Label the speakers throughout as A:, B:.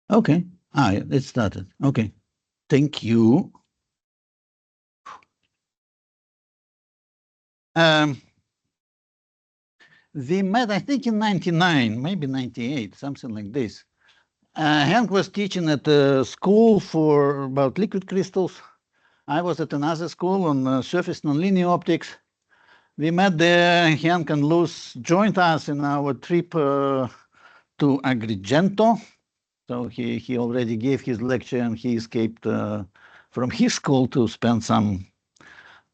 A: Okay. Yeah, it started. Okay. Thank you. Um, we met, I think, in 99, maybe 98, something like this. Hank was teaching at a school for about liquid crystals. I was at another school on surface nonlinear optics. We met there. Hank and Luz joined us in our trip to Agrigento. So he already gave his lecture and he escaped from his school to spend some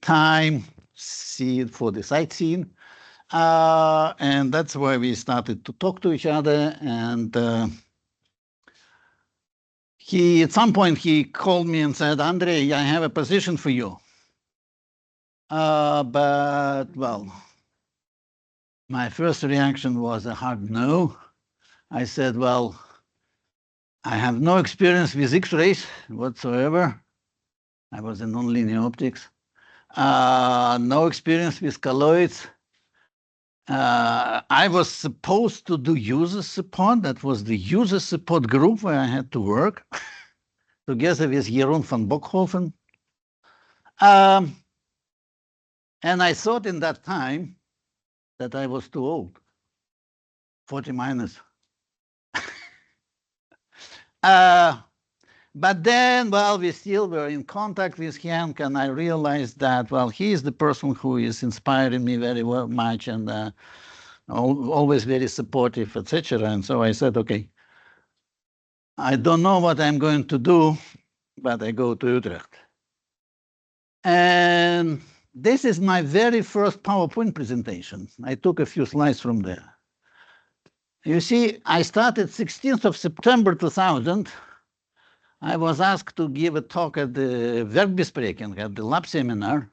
A: time see for the sightseeing. And that's why we started to talk to each other. And he, at some point, he called me and said, Andre, I have a position for you. But, well, my first reaction was a hard no. I said, well, I have no experience with X-rays whatsoever. I was in nonlinear optics. No experience with colloids. I was supposed to do user support. That was the user support group where I had to work together with Jeroen van Bokhoven. Um, and I thought in that time that I was too old, 40 minus. But then, well, we still were in contact with Hank, and I realized that, well, he is the person who is inspiring me very much and always very supportive, etc. And so I said, okay, I don't know what I'm going to do, but I go to Utrecht. And this is my very first PowerPoint presentation. I took a few slides from there. You see, I started 16th of September 2000. I was asked to give a talk at the Werkbespreking, at the lab seminar,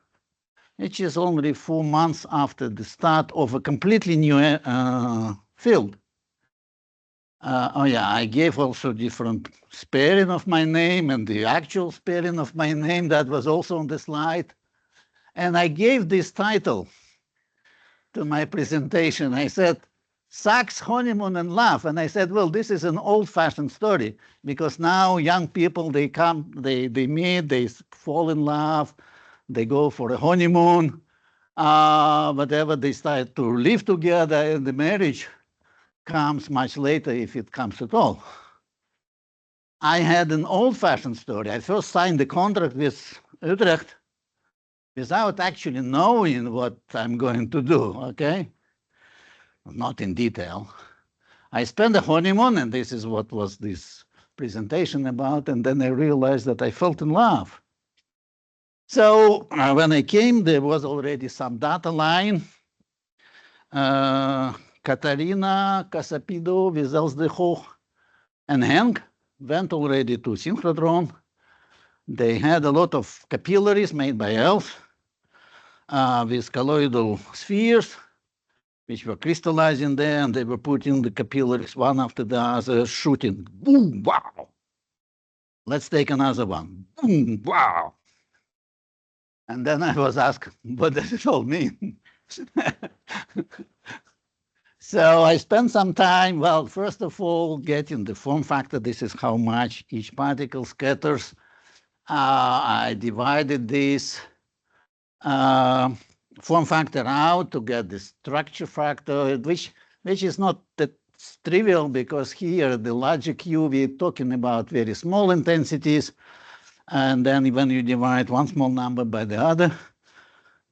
A: which is only 4 months after the start of a completely new field. Oh yeah, I gave also different spelling of my name and the actual spelling of my name that was also on the slide. And I gave this title to my presentation. I said, Sex, honeymoon, and love. And I said, well, this is an old-fashioned story because now young people, they come, they meet, they fall in love, they go for a honeymoon, whatever, they start to live together, and the marriage comes much later if it comes at all. I had an old-fashioned story. I first signed the contract with Utrecht without actually knowing what I'm going to do, okay? Not in detail. I spent a honeymoon, and this is what was this presentation about, and then I realized that I felt in love. So when I came, there was already some data line. Katarina, Casapido, Wizelsdehoch, and Henk went already to synchrotron. They had a lot of capillaries made by ELF with colloidal spheres, which were crystallizing there, and they were putting the capillaries one after the other, shooting. Boom, wow. Let's take another one. Boom, wow. And then I was asked, what does it all mean? So I spent some time, well, first of all, getting the form factor. This is how much each particle scatters. I divided this form factor out to get the structure factor, which is not that trivial because here the larger Q, we're talking about very small intensities. And then when you divide one small number by the other,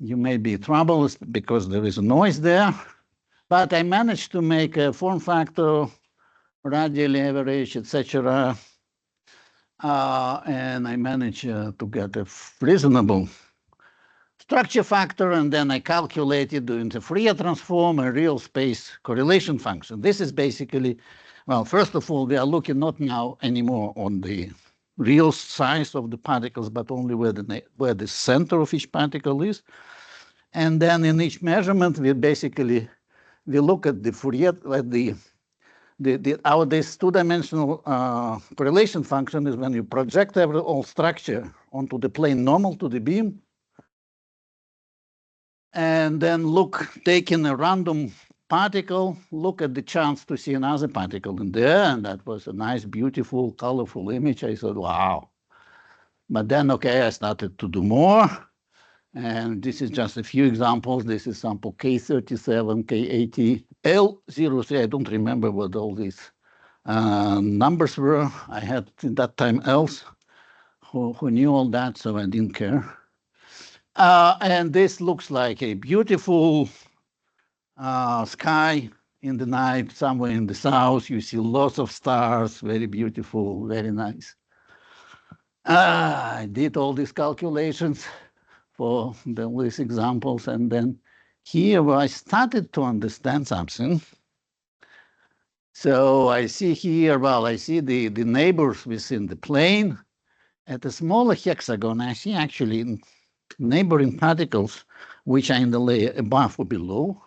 A: you may be troubled because there is a noise there. But I managed to make a form factor, radial average, etc. And I managed to get a reasonable structure factor, and then I calculated doing the Fourier transform a real space correlation function. This is basically, well, first of all, we are looking not now anymore on the real size of the particles, but only where the center of each particle is. And then in each measurement, we basically, we look at the Fourier, our this two-dimensional correlation function is when you project all structure onto the plane normal to the beam, and then taking a random particle, look at the chance to see another particle in there, and that was a nice, beautiful, colorful image. I thought, wow. But then, okay, I started to do more, and this is just a few examples. This is sample K37, K80, L03. I don't remember what all these numbers were. I had in that time else who knew all that, so I didn't care. And this looks like a beautiful sky in the night, somewhere in the south. You see lots of stars, very beautiful, very nice. I did all these calculations for these examples, and then here where I started to understand something. So I see here, well, I see the neighbors within the plane. At a smaller hexagon, I see actually neighboring particles which are in the layer above or below.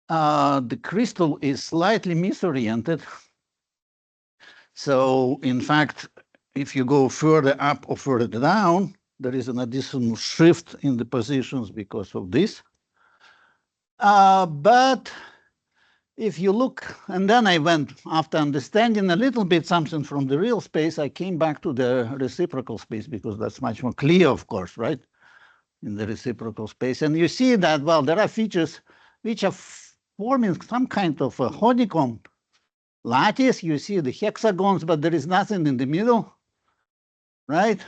A: The crystal is slightly misoriented. So in fact, if you go further up or further down, there is an additional shift in the positions because of this. But if you look, and then I went, after understanding a little bit something from the real space, I came back to the reciprocal space because that's much more clear, of course, right? In the reciprocal space. And you see that, well, there are features which are forming some kind of a honeycomb lattice. You see the hexagons, but there is nothing in the middle, right?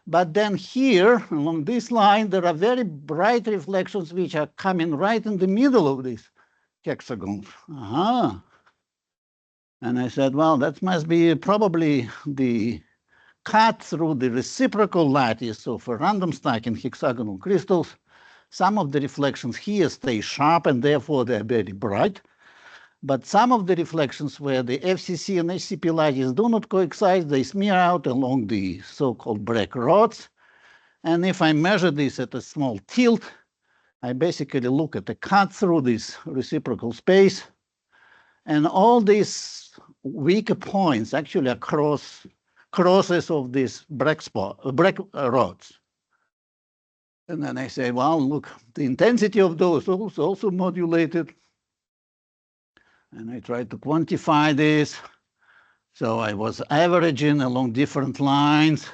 A: But then here, along this line, there are very bright reflections which are coming right in the middle of these hexagons. And I said, well, that must be probably the cut through the reciprocal lattice of a random stacking hexagonal crystals. Some of the reflections here stay sharp, and therefore they're very bright. But some of the reflections where the FCC and HCP lattice do not coexist, they smear out along the so-called black rods. And if I measure this at a small tilt, I basically look at the cut through this reciprocal space, and all these weaker points actually are crosses of these black rods. And then I say, well, look, the intensity of those is also modulated. And I tried to quantify this. So I was averaging along different lines,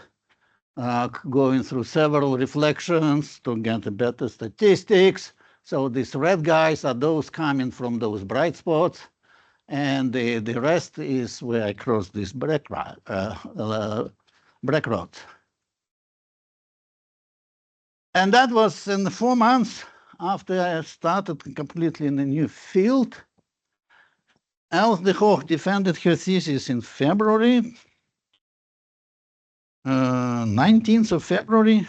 A: going through several reflections to get a better statistics. So these red guys are those coming from those bright spots. And the rest is where I cross this black rods. And that was in the 4 months after I started completely in a new field. Els de Hoog defended her thesis in February, 19th of February.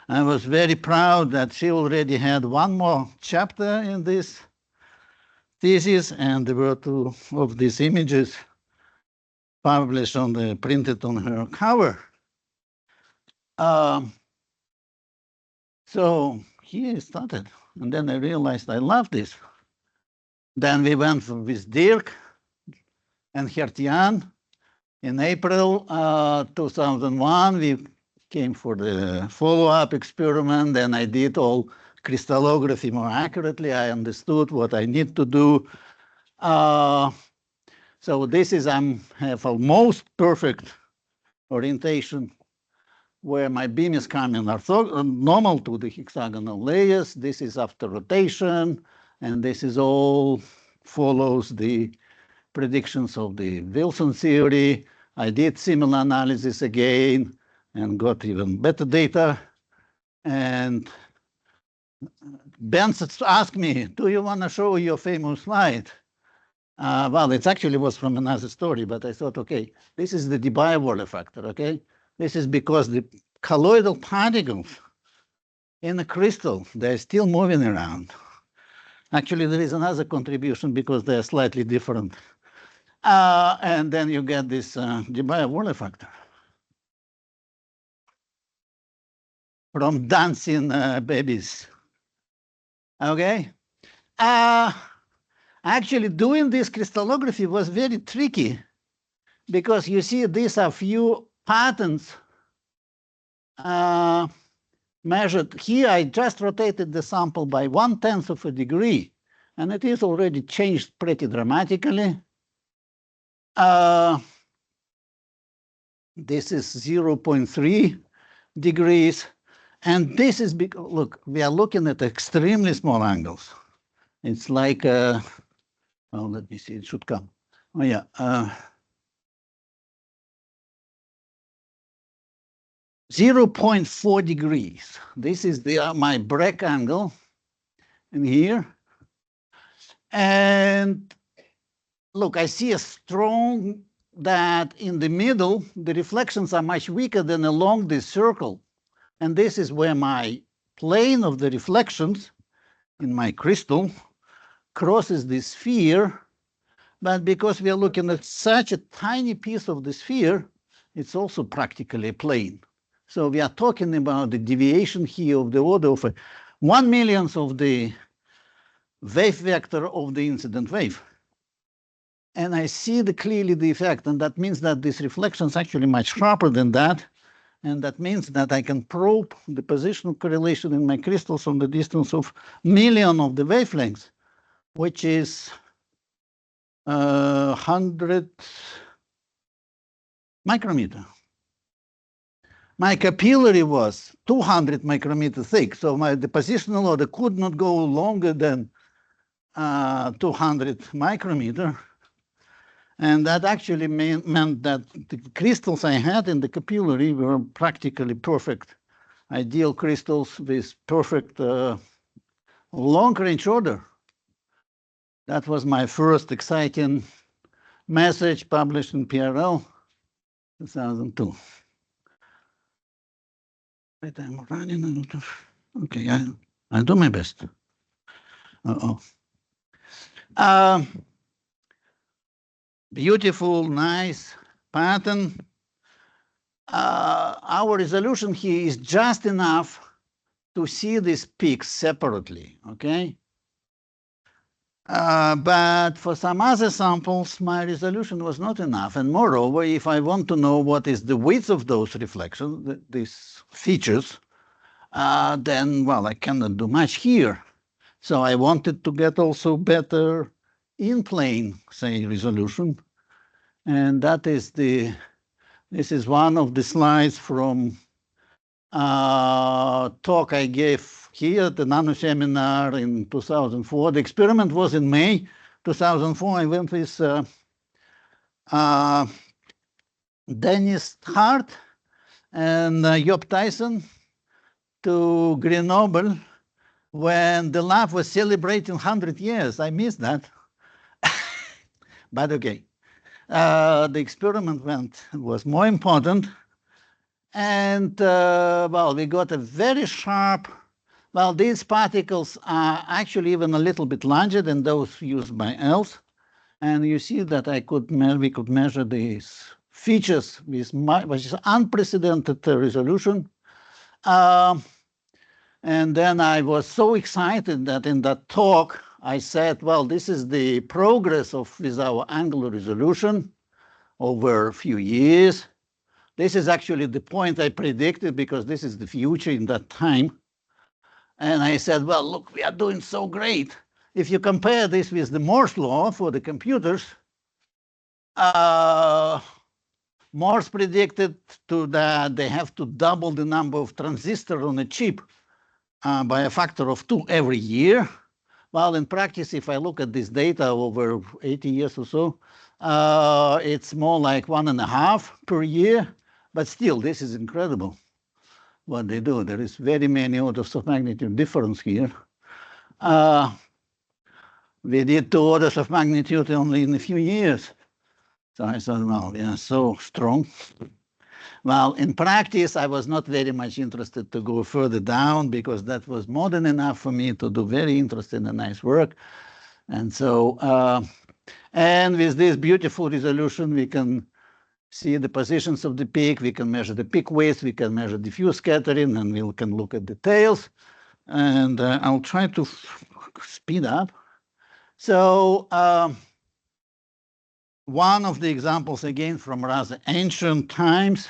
A: I was very proud that she already had one more chapter in this thesis, and there were 2 of these images published printed on her cover. So here I started, and then I realized I love this. Then we went with Dirk and Hertian. In April 2001, we came for the follow-up experiment, and I did all crystallography more accurately. I understood what I need to do. So this is, I have almost perfect orientation where my beam is coming normal to the hexagonal layers. This is after rotation, and this is all follows the predictions of the Wilson theory. I did similar analysis again and got even better data. And Ben asked me, do you want to show your famous slide? Well, it actually was from another story, but I thought, okay, this is the Debye-Waller factor, okay? This is because the colloidal particles in the crystal, they're still moving around. Actually, there is another contribution because they're slightly different. And then you get this Debye-Waller factor from dancing babies, okay? Actually, doing this crystallography was very tricky because you see these are few patterns measured. Here, I just rotated the sample by 1/10 of a degree. and it is already changed pretty dramatically. This is 0.3 degrees, and this is because, look, we are looking at extremely small angles. It's like, well, let me see, it should come. Oh, yeah. 0.4 degrees. This is my Bragg angle in here. And look, I see a strong that in the middle, the reflections are much weaker than along this circle. And this is where my plane of the reflections in my crystal crosses the sphere. But because we are looking at such a tiny piece of the sphere, it's also practically a plane. So we are talking about the deviation here of the order of 1/1,000,000th of the wave vector of the incident wave. And I see clearly the effect, and that means that this reflection is actually much sharper than that. And that means that I can probe the positional correlation in my crystals from the distance of 1,000,000 of the wavelengths, which is 100 micrometer. My capillary was 200 micrometer thick, so the positional order could not go longer than 200 micrometer. And that actually meant that the crystals I had in the capillary were practically perfect, ideal crystals with perfect long-range order. That was my first exciting message published in PRL 2002. Wait, I'm running out of... Okay, I'll do my best. Beautiful, nice pattern. Our resolution here is just enough to see these peaks separately, okay? But for some other samples, my resolution was not enough. And moreover, if I want to know what is the width of those reflections, these features, then, well, I cannot do much here. So I wanted to get also better in-plane, say, resolution. And that is this is one of the slides from talk I gave here at the Nanoseminar in 2004. The experiment was in May 2004. I went with Dennis Hart and Job Tyson to Grenoble when the lab was celebrating 100 years. I missed that. But okay. The experiment was more important. And, well, we got a very sharp, well, these particles are actually even a little bit larger than those used by ELSE. And you see that we could measure these features with which is unprecedented resolution. And then I was so excited that in that talk, I said, well, this is the progress with our angular resolution over a few years. This is actually the point I predicted because this is the future in that time. And I said, well, look, we are doing so great. If you compare this with the Moore's law for the computers, Morse predicted that they have to double the number of transistors on a chip by a factor of 2 every year. Well, in practice, if I look at this data over 80 years or so, it's more like 1.5 per year. But still, this is incredible what they do. There is very many orders of magnitude difference here. We did 2 orders of magnitude only in a few years. So I thought, well, we are so strong. Well, in practice, I was not very much interested to go further down because that was more than enough for me to do very interesting and nice work. And so, and with this beautiful resolution, we can see the positions of the peak, we can measure the peak width, we can measure diffuse scattering, and we can look at the tails. And I'll try to speed up. So one of the examples, again, from rather ancient times,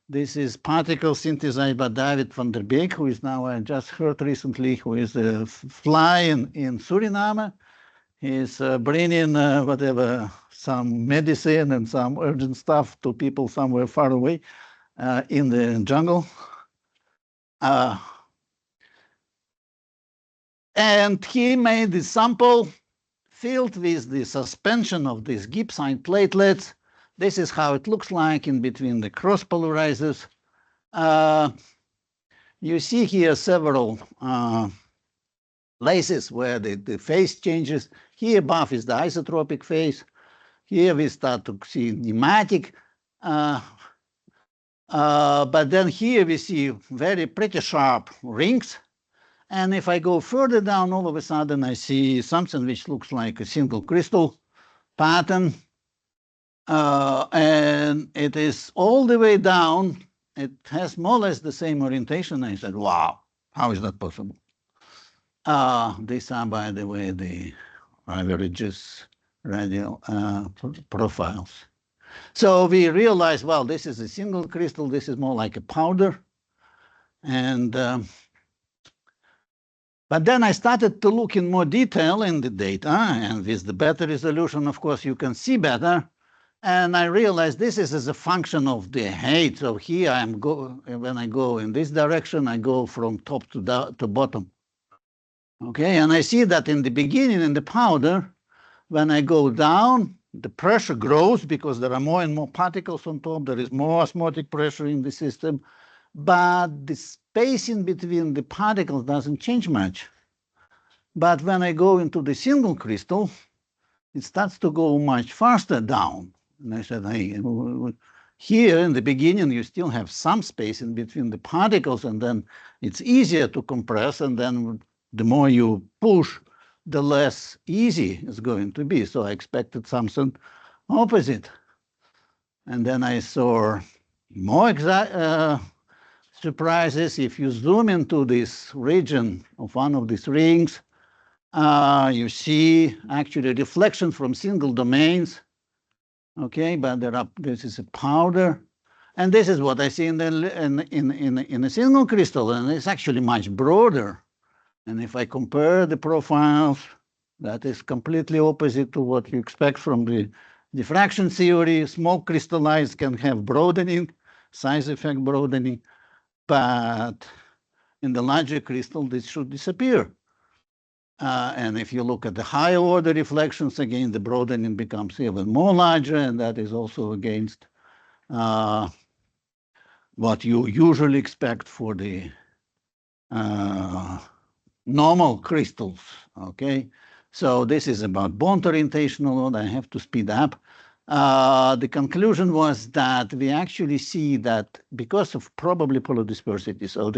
A: This is particle synthesized by David van der Beek, who is now, I just heard recently, who is a fly in Suriname. He's bringing whatever, some medicine and some urgent stuff to people somewhere far away in the jungle. And he made this sample filled with the suspension of these gibbsite platelets. This is how it looks like in between the cross polarizers. You see here several places where the phase changes. Here above is the isotropic phase. Here we start to see nematic. But then here we see very pretty sharp rings. And if I go further down, all of a sudden I see something which looks like a single crystal pattern. And it is all the way down. It has more or less the same orientation. I said, wow, how is that possible? These are, by the way, the averages radial profiles. So we realized, well, this is a single crystal. This is more like a powder. And but then I started to look in more detail in the data, and with the better resolution, of course, you can see better. And I realized this is as a function of the height. So here when I go in this direction, I go from top to bottom. Okay, and I see that in the beginning, in the powder, when I go down, the pressure grows because there are more and more particles on top. There is more osmotic pressure in the system. But the spacing between the particles doesn't change much. But when I go into the single crystal, it starts to go much faster down. And I said, hey, here in the beginning, you still have some space in between the particles, and then it's easier to compress. And then the more you push, the less easy it's going to be. So I expected something opposite. And then I saw more surprises. If you zoom into this region of one of these rings, you see actually reflection from single domains. Okay, but this is a powder. And this is what I see in a single crystal, and it's actually much broader. And if I compare the profiles, that is completely opposite to what you expect from the diffraction theory. Small crystallized can have broadening, size effect broadening, but in the larger crystal, this should disappear. And if you look at the higher order reflections, again, the broadening becomes even more larger, and that is also against what you usually expect for the normal crystals, okay? So this is about bond orientation, although I have to speed up. The conclusion was that we actually see that because of probably polar dispersity, so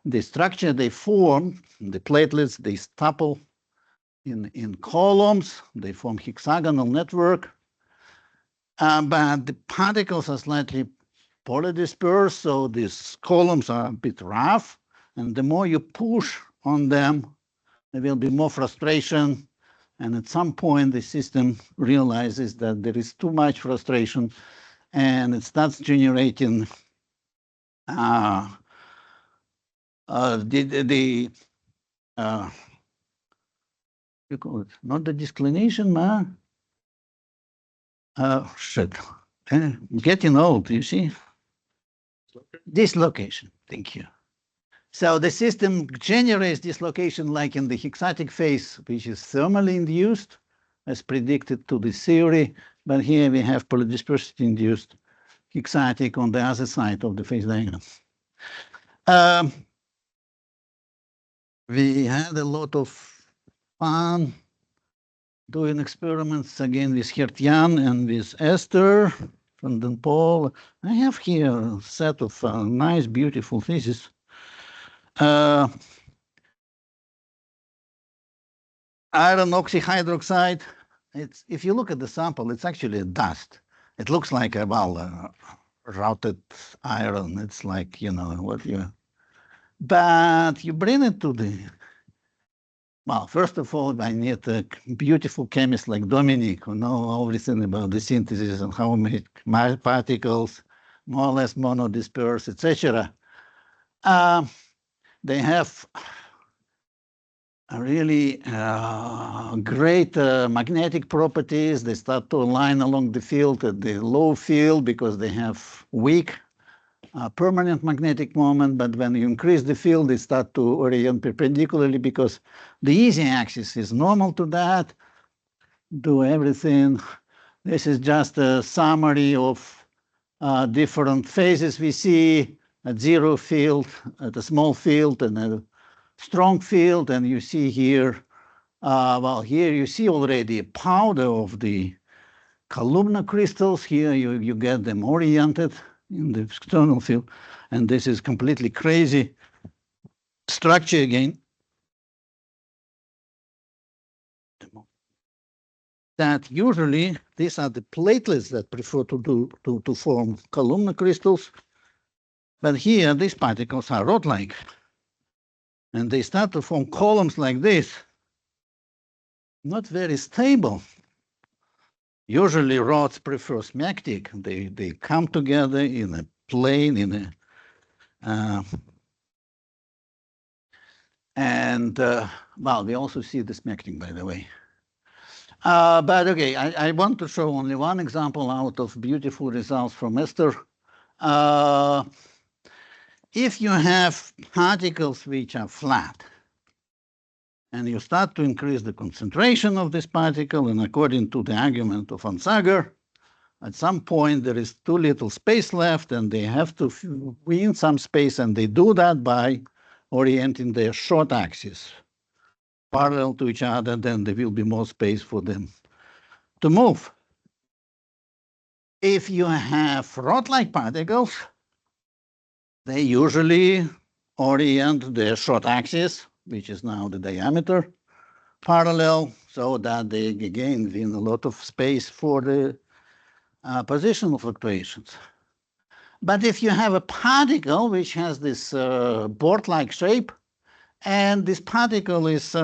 A: the structure they form, the platelets, they staple in columns, they form hexagonal network, but the particles are slightly polar dispersed, so these columns are a bit rough, and the more you push on them, there will be more frustration, and at some point the system realizes that there is too much frustration, and it starts generating you call it, not the disclination, man. Shit. Getting old, you see? Dislocation, thank you. So the system generates dislocation like in the hexatic phase, which is thermally induced, as predicted to the theory, but here we have polydispersity induced hexatic on the other side of the phase diagram. We had a lot of fun doing experiments again with Gert-Jan and with Esther from Den Paul. I have here a set of nice, beautiful theses. Iron oxyhydroxide. If you look at the sample, it's actually a dust. It looks like a routed iron. It's like, you know, what you... But you bring it to the... Well, first of all, I need a beautiful chemist like Dominic who knows everything about the synthesis and how to make particles. more or less monodisperse, etc. They have really great magnetic properties. They start to align along the field at the low field because they have weak permanent magnetic moment, but when you increase the field, they start to orient perpendicularly because the easy axis is normal to that. Do everything. This is just a summary of different phases we see at zero field, at a small field, and a strong field. And you see here, well, here you see already a powder of the columnar crystals. Here you get them oriented in the external field. And this is completely crazy structure again. That usually these are the platelets that prefer to form columnar crystals. But here these particles are rod-like. And they start to form columns like this. Not very stable. Usually rods prefer smectic. They come together in a plane, in a well, we also see the smectic, by the way. But okay, I want to show only one example out of beautiful results from Esther. If you have particles which are flat, and you start to increase the concentration of this particle, and according to the argument of Onsager, at some point there is too little space left, and they have to win some space, and they do that by orienting their short axis parallel to each other, then there will be more space for them to move. If you have rod-like particles, they usually orient their short axis, which is now the diameter, parallel, so that they again win a lot of space for the positional fluctuations. But if you have a particle which has this board-like shape, and this particle is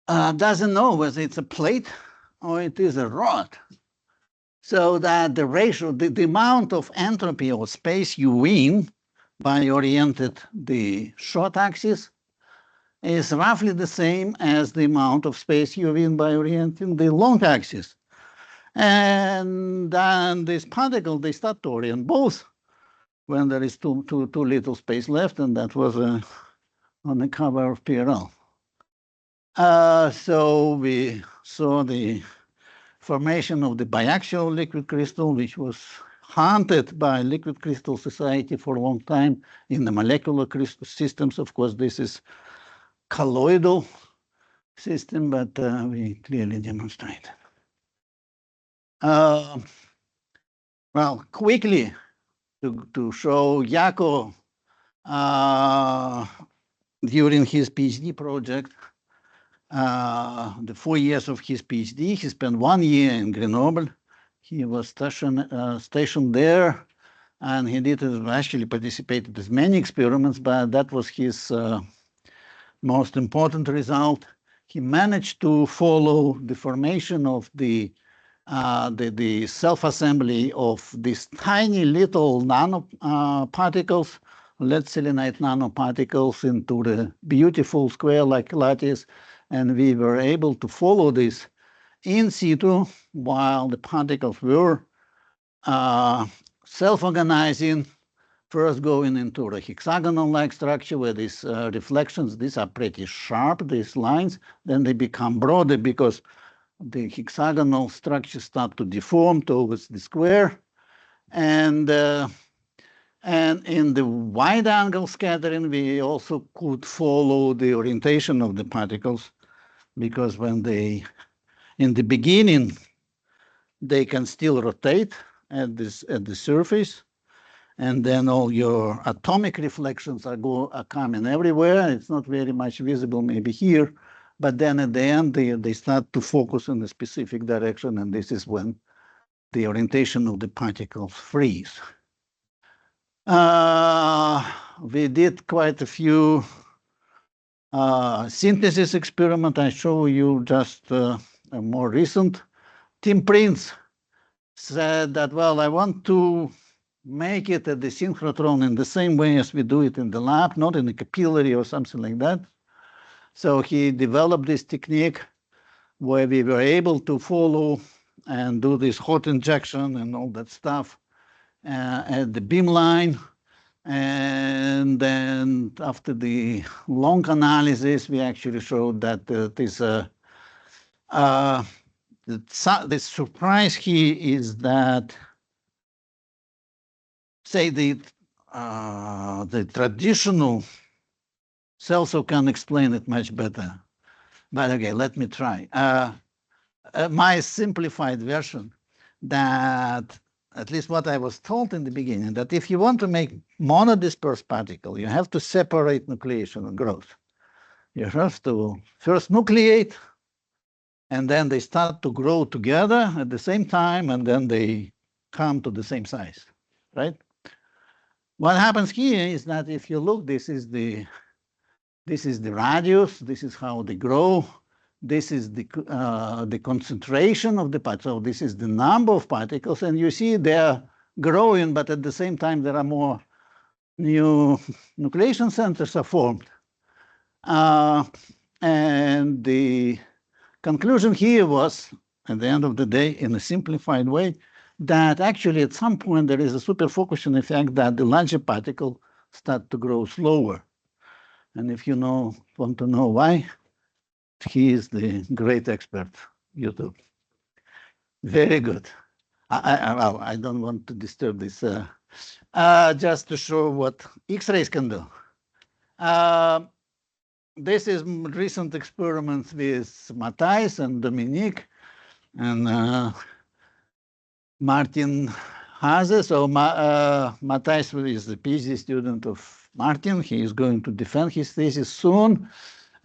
A: doesn't know whether it's a plate or it is a rod, so that the ratio, the amount of entropy or space you win by oriented the short axis is roughly the same as the amount of space you win by orienting the long axis. And then this particle, they start to orient both when there is too little space left, and that was on the cover of PRL. So we saw the formation of the biaxial liquid crystal, which was haunted by Liquid Crystal Society for a long time in the molecular crystal systems. Of course, this is colloidal system, but we clearly demonstrate. Well, quickly to show Jaakko during his PhD project, the 4 years of his PhD, he spent 1 year in Grenoble. He was stationed there, and he did actually participated in many experiments, but that was his most important result. He managed to follow the formation of the self-assembly of these tiny little nanoparticles, lead selenide nanoparticles, into the beautiful square-like lattice, and we were able to follow this in situ while the particles were self-organizing, first going into the hexagonal-like structure where these reflections, these are pretty sharp, these lines, then they become broader because the hexagonal structure start to deform towards the square. And in the wide-angle scattering, we also could follow the orientation of the particles, because when they, in the beginning, they can still rotate at the surface, and then all your atomic reflections are coming everywhere. It's not very much visible maybe here, but then at the end, they start to focus in a specific direction, and this is when the orientation of the particles freeze. We did quite a few synthesis experiments. I show you just a more recent. Tim Prince said that, well, I want to make it at the synchrotron in the same way as we do it in the lab, not in a capillary or something like that. So he developed this technique where we were able to follow and do this hot injection and all that stuff at the beamline. And then after the long analysis, we actually showed that the surprise here is that, say, the traditional cells can explain it much better. But okay, let me try. My simplified version, that at least what I was told in the beginning, that if you want to make monodispersed particle, you have to separate nucleation and growth. You have to first nucleate, and then they start to grow together at the same time, and then they come to the same size, right? What happens here is that if you look, this is the radius, this is how they grow, this is the concentration of the particles, so this is the number of particles, and you see they're growing, but at the same time there are more new nucleation centers are formed. And the conclusion here was, at the end of the day, in a simplified way, that actually at some point there is a superfocusing effect that the larger particle start to grow slower. And if you want to know why, he is the great expert, YouTube. Very good. I don't want to disturb this. Just to show what X-rays can do. This is recent experiments with Matthijs and Dominique and Martin Haase. So Matthijs is the PhD student of Martin. He is going to defend his thesis soon.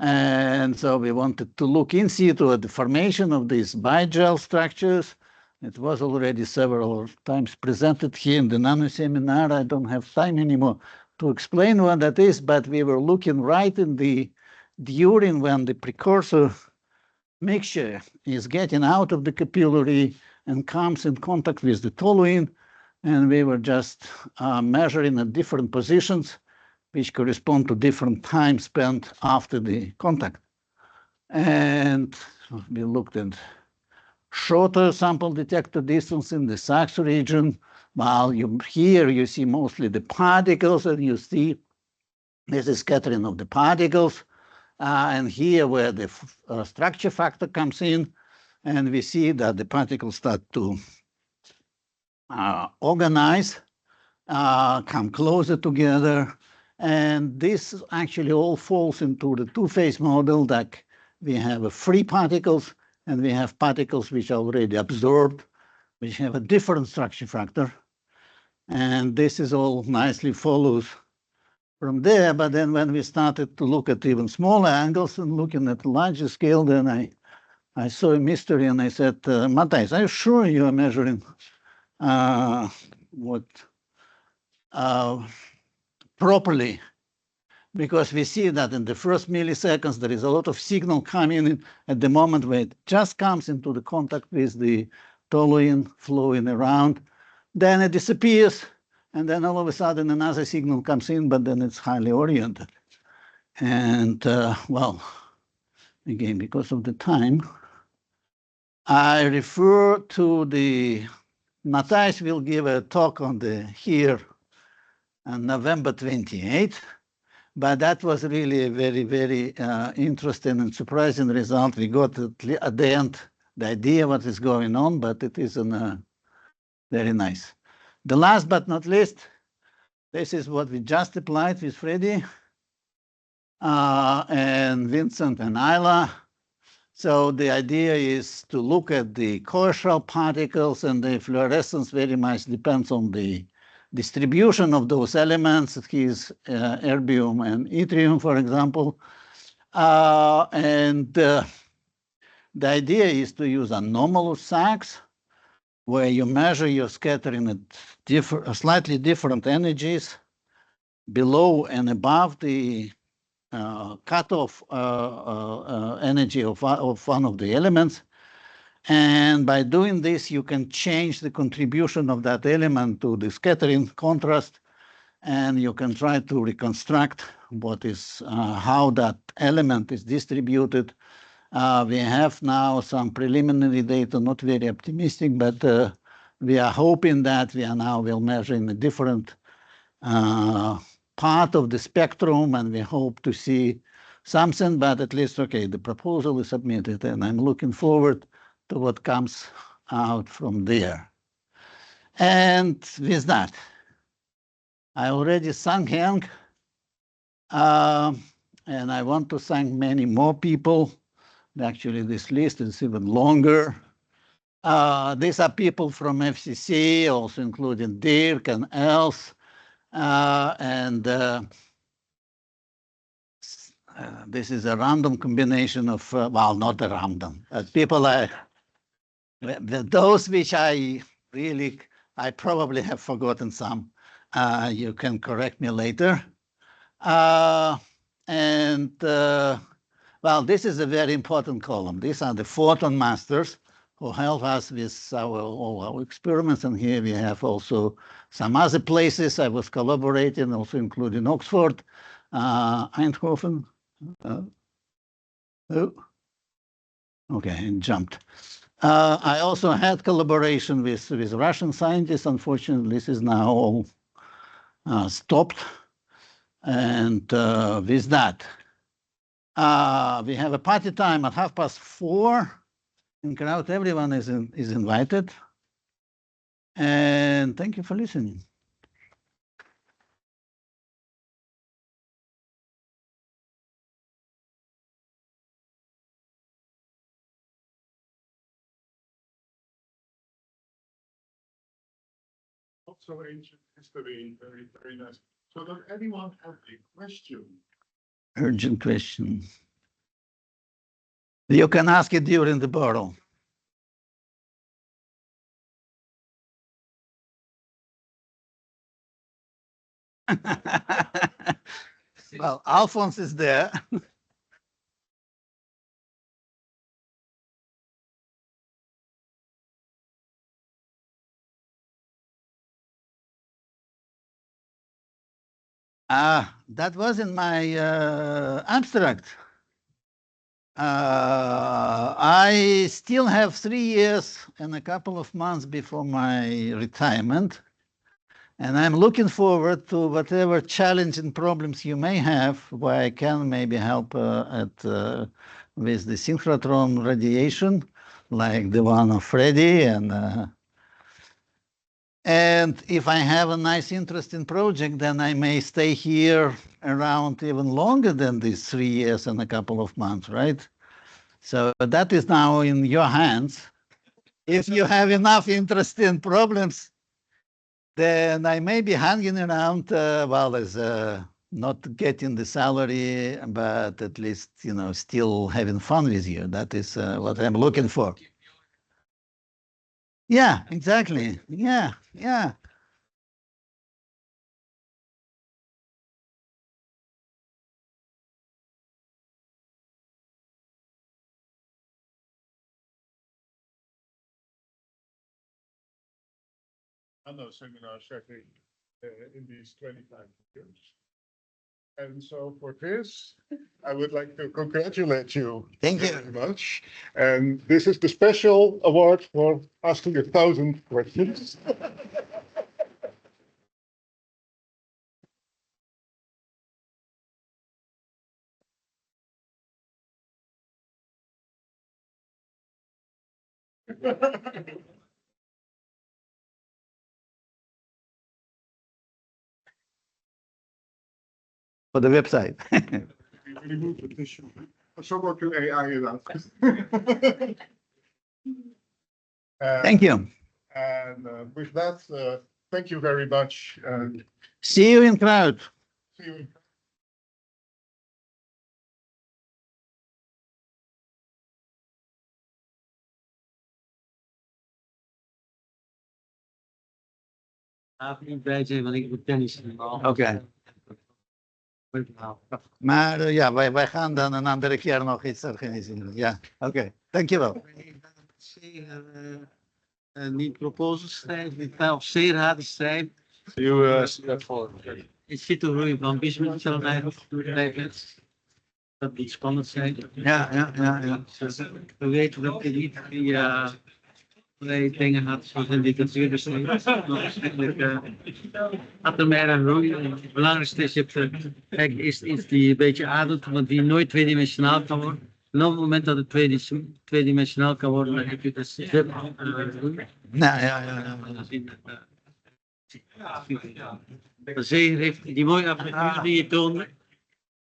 A: And so we wanted to look in situ at the formation of these bigel structures. It was already several times presented here in the Nanoseminar. I don't have time anymore to explain what that is, but we were looking right in the during when the precursor mixture is getting out of the capillary and comes in contact with the toluene, and we were just measuring at different positions which correspond to different time spent after the contact. And we looked at shorter sample detector distance in the Sachs region, while here you see mostly the particles, and you see this is scattering of the particles. And here where the structure factor comes in, and we see that the particles start to organize, come closer together. And this actually all falls into the two-phase model that we have free particles and we have particles which are already absorbed, which have a different structure factor. And this is all nicely follows from there. But then when we started to look at even smaller angles and looking at a larger scale, then I saw a mystery and I said, Matthijs, are you sure you are measuring properly? Because we see that in the first milliseconds, there is a lot of signal coming in at the moment where it just comes into the contact with the toluene flowing around. Then it disappears, and then all of a sudden another signal comes in, but then it's highly oriented. And well, again, because of the time, I refer to the, Matthijs will give a talk on the here on November 28th. But that was really a very, very interesting and surprising result. We got at the end the idea what is going on, but it isn't very nice. The last but not least, this is what we just applied with Freddy and Vincent and Ayla. So the idea is to look at the coaxial particles, and the fluorescence very much depends on the distribution of those elements. Here's erbium and yttrium, for example. And the idea is to use anomalous Sachs, where you measure your scattering at slightly different energies below and above the cutoff energy of one of the elements. And by doing this, you can change the contribution of that element to the scattering contrast, and you can try to reconstruct what is how that element is distributed. We have now some preliminary data, not very optimistic, but we are hoping that we are now will measure in a different part of the spectrum, and we hope to see something, but at least, okay, the proposal is submitted, and I'm looking forward to what comes out from there. And with that, I already thank Hank, and I want to thank many more people. Actually, this list is even longer. These are people from FCC, also including Dirk and else. This is a random combination of, well, not a random, people those which I probably have forgotten some. You can correct me later. Well, this is a very important column. These are the photon masters who help us with all our experiments. And here we have also some other places I was collaborating, also including Oxford, Eindhoven. Oh, okay, and jumped. I also had collaboration with Russian scientists. Unfortunately, this is now all stopped. And with that, we have a party time at 4:30 in crowd. Everyone is invited. And thank you for listening.
B: Also ancient history, very, very nice. So does anyone have a question?
A: Urgent question. You can ask it during the bottle. Well, Alphonse is there. That was in my abstract. I still have 3 years and a couple of months before my retirement. And I'm looking forward to whatever challenging problems you may have, where I can maybe help with the synchrotron radiation, like the one of Freddie. And if I have a nice, interesting project, then I may stay here around even longer than these 3 years and a couple of months, right? So that is now in your hands. If you have enough interesting problems, then I may be hanging around, well, as not getting the salary, but at least, still having fun with you. That is what I'm looking for. Yeah, exactly. Yeah, yeah.
B: Nanoseminar setting in these 25 years. And so for this, I would like to congratulate you.
A: Thank you
B: very much. And this is the special award for asking 1,000 questions.
A: For the website.
B: Remove the tissue. Someone to AI it out.
A: Thank you.
B: And with that, thank you very much.
A: See you in crowd.
B: See you.
A: Oké. Maar ja, wij gaan dan een andere keer nog iets organiseren. Ja, oké. Dankjewel.
C: zeer, niet proposals schrijven, niet of zeer harde schrijven.
B: You see that for.
C: Je ziet hoe je van business zo dat moet spannend zijn.
A: Ja.
C: We weten dat je niet via allerlei dingen had, zoals in literatuur beschreven. Had er meer een groei. Het belangrijkste is, je hebt, kijk, is iets die je een beetje ademt, want die nooit tweedimensionaal kan worden. En op het moment dat het tweedimensionaal kan worden, dan heb je dus groei.
A: Ja.
C: De Zeger heeft die mooie apparatuur die je toonde.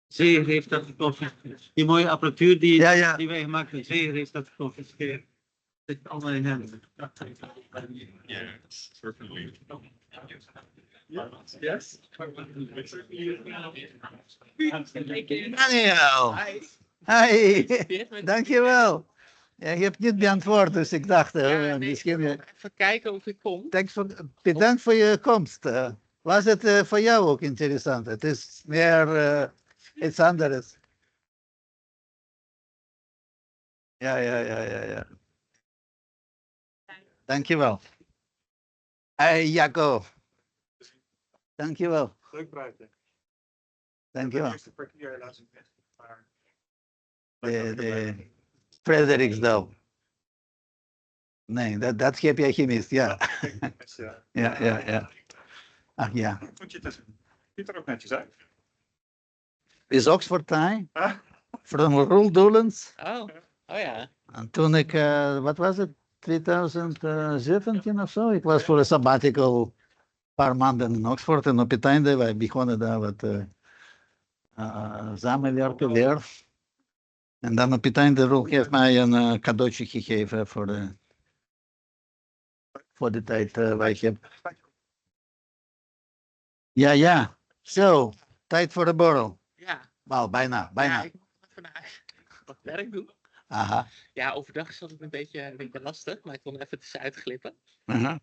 C: Zeger heeft dat geconfiskeerd. Die mooie apparatuur die wij gemaakt hebben, Zeger heeft dat geconfiskeerd. Het zit allemaal in hem.
B: Yes, certainly.
D: Yes.
A: Daniel. Hi. Dankjewel. Ja, je hebt niet beantwoord, dus ik dacht, misschien...
D: Even kijken of ik kom.
A: Bedankt voor je komst. Was het voor jou ook interessant? Het is meer iets anders. Ja. Dankjewel. Hey, Jacco. Dankjewel.
B: Leuk praatje.
A: Dankjewel.
B: Eerste kwartier helaas niet echt, maar.
A: De Frederiksdal. Nee, dat heb jij gemist, ja. Ja. Ach ja.
B: Vond je het? Ziet er ook netjes uit.
A: Is Oxford Thai? From Roel Doelens.
D: Oh ja.
A: En toen ik, wat was het, 2017 of zo? Ik was voor een sabbatical een paar maanden in Oxford en op het einde wij begonnen daar wat samenwerken weer. En dan op het einde Roel heeft mij een cadeautje gegeven voor de tijd waar ik heb. Ja. Zo, tijd voor de borrel.
D: Ja.
A: Nou, bijna.
D: Ja, ik moet even naar huis wat werk doen.
A: Aha.
D: Ja, overdag is dat een beetje lastig, maar ik kon even tussenuit glippen.
A: Aha.